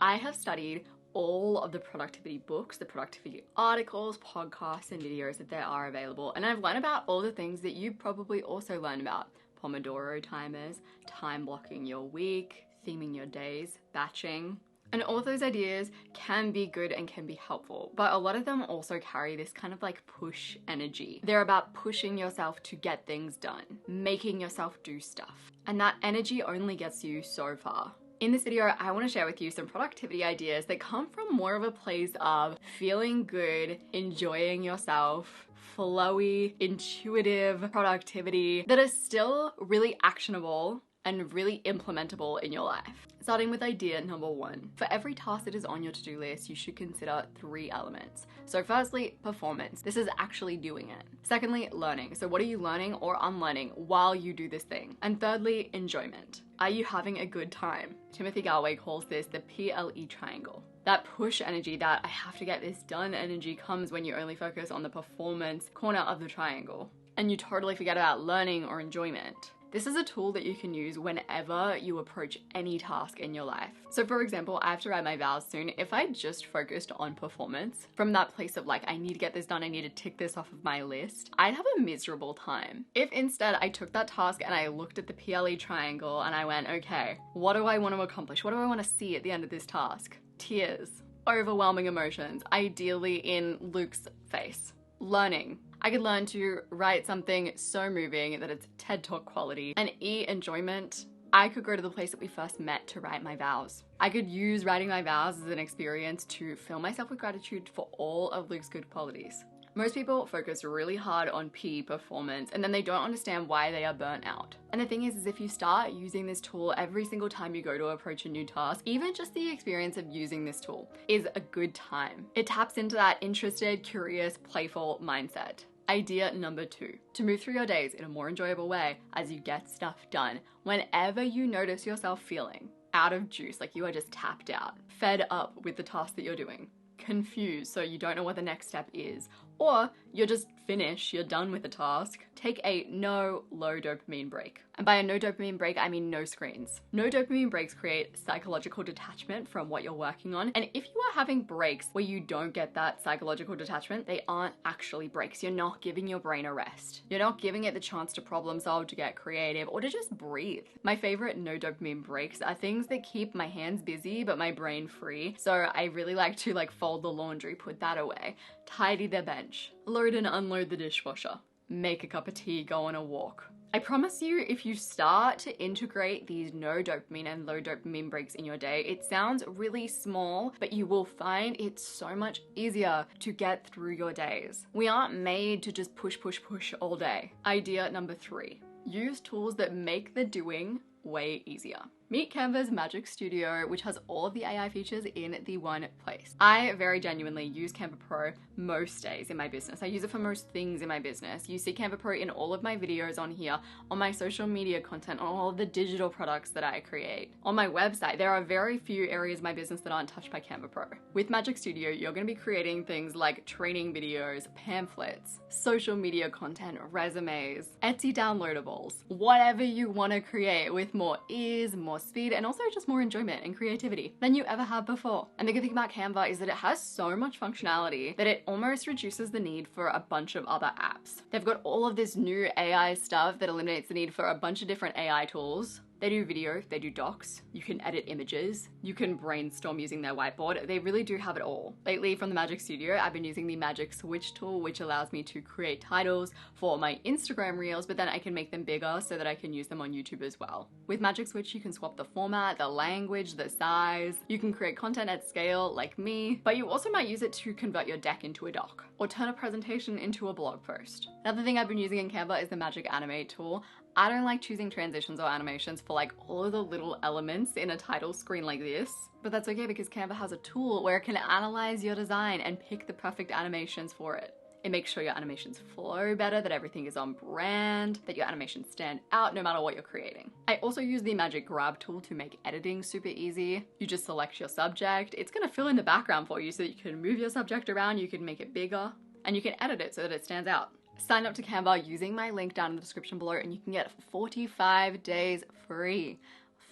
I have studied all of the productivity books, the productivity articles, podcasts, and videos that there are available, and I've learned about all the things that you probably also learn about. Pomodoro timers, time blocking your week, theming your days, batching. And all of those ideas can be good and can be helpful, but a lot of them also carry this kind of like push energy. They're about pushing yourself to get things done, making yourself do stuff. And that energy only gets you so far. In this video, I want to share with you some productivity ideas that come from more of a place of feeling good, enjoying yourself, flowy, intuitive productivity that is still really actionable and really implementable in your life. Starting with idea number 1. For every task that is on your to-do list, you should consider 3 elements. So firstly, performance. This is actually doing it. Secondly, learning. So what are you learning or unlearning while you do this thing? And thirdly, enjoyment. Are you having a good time? Timothy Gallwey calls this the PLE triangle. That push energy, that I have to get this done energy, comes when you only focus on the performance corner of the triangle and you totally forget about learning or enjoyment. This is a tool that you can use whenever you approach any task in your life. So for example, I have to write my vows soon. If I just focused on performance from that place of like, I need to get this done, I need to tick this off of my list, I'd have a miserable time. If instead I took that task and I looked at the PLE triangle and I went, okay, what do I want to accomplish? What do I want to see at the end of this task? Tears, overwhelming emotions, ideally in Luke's face. Learning. I could learn to write something so moving that it's TED Talk quality. And enjoyment. I could go to the place that we first met to write my vows. I could use writing my vows as an experience to fill myself with gratitude for all of Luke's good qualities. Most people focus really hard on P, performance, and then they don't understand why they are burnt out. And the thing is if you start using this tool every single time you go to approach a new task, even just the experience of using this tool is a good time. It taps into that interested, curious, playful mindset. Idea number 2, to move through your days in a more enjoyable way as you get stuff done. Whenever you notice yourself feeling out of juice, like you are just tapped out, fed up with the task that you're doing, confused so you don't know what the next step is, or you're just finished, you're done with the task, take a no low dopamine break. And by a no dopamine break, I mean no screens. No dopamine breaks create psychological detachment from what you're working on. And if you are having breaks where you don't get that psychological detachment, they aren't actually breaks. You're not giving your brain a rest. You're not giving it the chance to problem solve, to get creative, or to just breathe. My favorite no dopamine breaks are things that keep my hands busy but my brain free. So I really like to fold the laundry, put that away, tidy the bench, load and unload the dishwasher, make a cup of tea, go on a walk. I promise you, if you start to integrate these no dopamine and low dopamine breaks in your day, it sounds really small, but you will find it's so much easier to get through your days. We aren't made to just push all day. Idea number 3, use tools that make the doing way easier. Meet Canva's Magic Studio, which has all of the AI features in the one place. I very genuinely use Canva Pro most days in my business. I use it for most things in my business. You see Canva Pro in all of my videos on here, on my social media content, on all of the digital products that I create. On my website, there are very few areas of my business that aren't touched by Canva Pro. With Magic Studio, you're going to be creating things like training videos, pamphlets, social media content, resumes, Etsy downloadables, whatever you want to create with more ease, more speed, and also just more enjoyment and creativity than you ever have before. And the good thing about Canva is that it has so much functionality that it almost reduces the need for a bunch of other apps. They've got all of this new AI stuff that eliminates the need for a bunch of different AI tools. They do video, they do docs, you can edit images, you can brainstorm using their whiteboard. They really do have it all. Lately from the Magic Studio, I've been using the Magic Switch tool, which allows me to create titles for my Instagram reels, but then I can make them bigger so that I can use them on YouTube as well. With Magic Switch, you can swap the format, the language, the size. You can create content at scale like me, but you also might use it to convert your deck into a doc or turn a presentation into a blog post. Another thing I've been using in Canva is the Magic Animate tool. I don't like choosing transitions or animations for all of the little elements in a title screen like this, but that's okay because Canva has a tool where it can analyze your design and pick the perfect animations for it. It makes sure your animations flow better, that everything is on brand, that your animations stand out no matter what you're creating. I also use the Magic Grab tool to make editing super easy. You just select your subject. It's gonna fill in the background for you so that you can move your subject around, you can make it bigger, and you can edit it so that it stands out. Sign up to Canva using my link down in the description below and you can get 45 days free.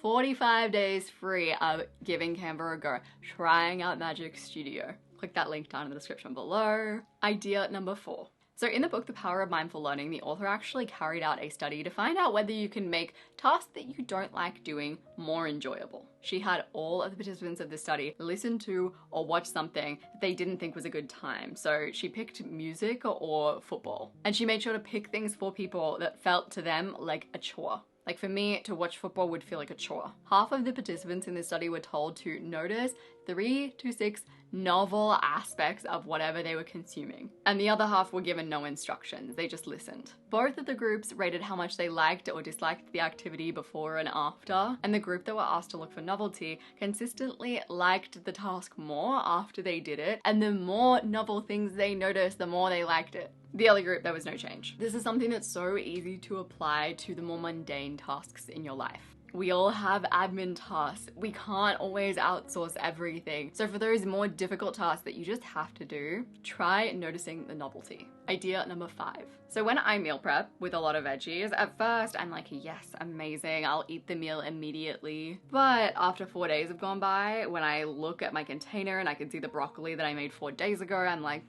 45 days free of giving Canva a go, trying out Magic Studio. Click that link down in the description below. Idea number 4. So in the book, The Power of Mindful Learning, the author actually carried out a study to find out whether you can make tasks that you don't like doing more enjoyable. She had all of the participants of this study listen to or watch something that they didn't think was a good time. So she picked music or football. And she made sure to pick things for people that felt to them like a chore. Like for me, to watch football would feel like a chore. Half of the participants in this study were told to notice 3 to 6 novel aspects of whatever they were consuming. And the other half were given no instructions, they just listened. Both of the groups rated how much they liked or disliked the activity before and after, and the group that were asked to look for novelty consistently liked the task more after they did it, and the more novel things they noticed, the more they liked it. The other group, there was no change. This is something that's so easy to apply to the more mundane tasks in your life. We all have admin tasks. We can't always outsource everything. So for those more difficult tasks that you just have to do, try noticing the novelty. Idea number 5. So when I meal prep with a lot of veggies, at first I'm like, yes, amazing, I'll eat the meal immediately. But after 4 days have gone by, when I look at my container and I can see the broccoli that I made 4 days ago, I'm like,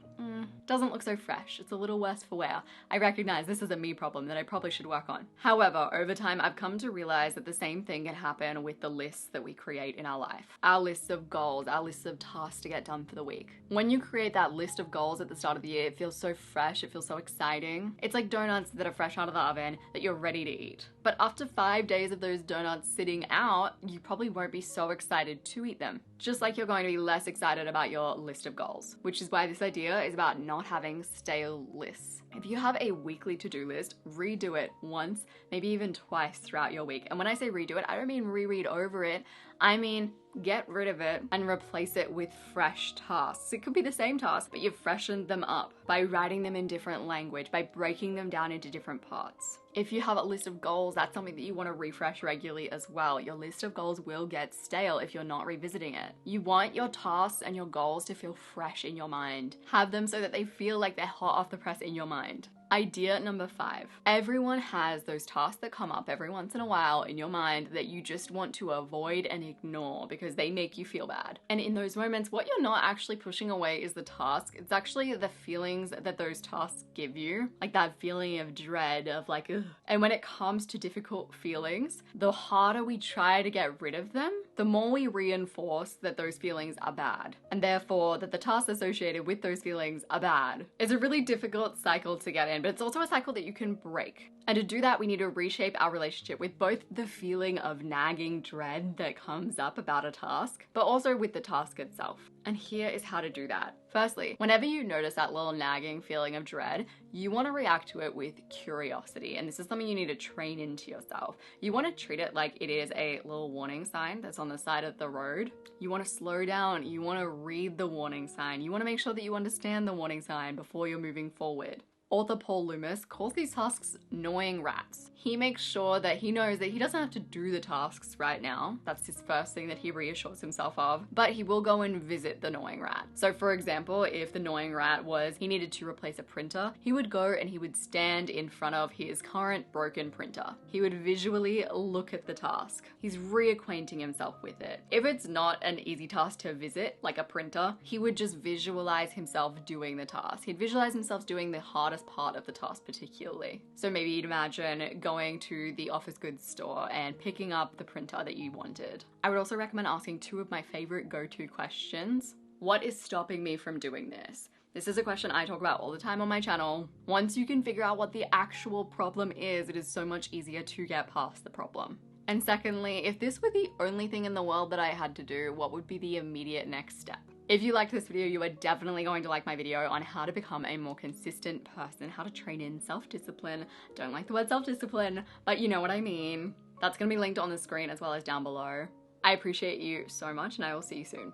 doesn't look so fresh. It's a little worse for wear. I recognize this is a me problem that I probably should work on. However, over time, I've come to realize that the same thing can happen with the lists that we create in our life. Our lists of goals, our lists of tasks to get done for the week. When you create that list of goals at the start of the year, it feels so fresh, it feels so exciting. It's like donuts that are fresh out of the oven that you're ready to eat. But after 5 days of those donuts sitting out, you probably won't be so excited to eat them. Just like you're going to be less excited about your list of goals, which is why this idea is about not having stale lists. If you have a weekly to-do list, redo it once, maybe even twice throughout your week. And when I say redo it, I don't mean reread over it. I mean, get rid of it and replace it with fresh tasks. It could be the same task, but you've freshened them up by writing them in different language, by breaking them down into different parts. If you have a list of goals, that's something that you want to refresh regularly as well. Your list of goals will get stale if you're not revisiting it. You want your tasks and your goals to feel fresh in your mind. Have them so that they feel like they're hot off the press in your mind. Idea number 5. Everyone has those tasks that come up every once in a while in your mind that you just want to avoid and ignore because they make you feel bad. And in those moments, what you're not actually pushing away is the task. It's actually the feelings that those tasks give you. Like that feeling of dread, of like, ugh. And when it comes to difficult feelings, the harder we try to get rid of them, the more we reinforce that those feelings are bad. And therefore, that the tasks associated with those feelings are bad. It's a really difficult cycle to get in, but it's also a cycle that you can break. And to do that, we need to reshape our relationship with both the feeling of nagging dread that comes up about a task, but also with the task itself. And here is how to do that. Firstly, whenever you notice that little nagging feeling of dread, you want to react to it with curiosity. And this is something you need to train into yourself. You want to treat it like it is a little warning sign that's on the side of the road. You want to slow down. You want to read the warning sign. You want to make sure that you understand the warning sign before you're moving forward. Author Paul Loomis calls these tasks gnawing rats. He makes sure that he knows that he doesn't have to do the tasks right now. That's his first thing that he reassures himself of, but he will go and visit the gnawing rat. So for example, if the gnawing rat was he needed to replace a printer, he would go and he would stand in front of his current broken printer. He would visually look at the task. He's reacquainting himself with it. If it's not an easy task to visit, like a printer, he would just visualize himself doing the task. He'd visualize himself doing the hardest part of the task particularly. So maybe you'd imagine going to the office goods store and picking up the printer that you wanted. I would also recommend asking 2 of my favorite go-to questions. What is stopping me from doing this? This is a question I talk about all the time on my channel. Once you can figure out what the actual problem is, it is so much easier to get past the problem. And secondly, if this were the only thing in the world that I had to do, what would be the immediate next step? If you liked this video, you are definitely going to like my video on how to become a more consistent person, how to train in self-discipline. Don't like the word self-discipline, but you know what I mean. That's going to be linked on the screen as well as down below. I appreciate you so much and I will see you soon.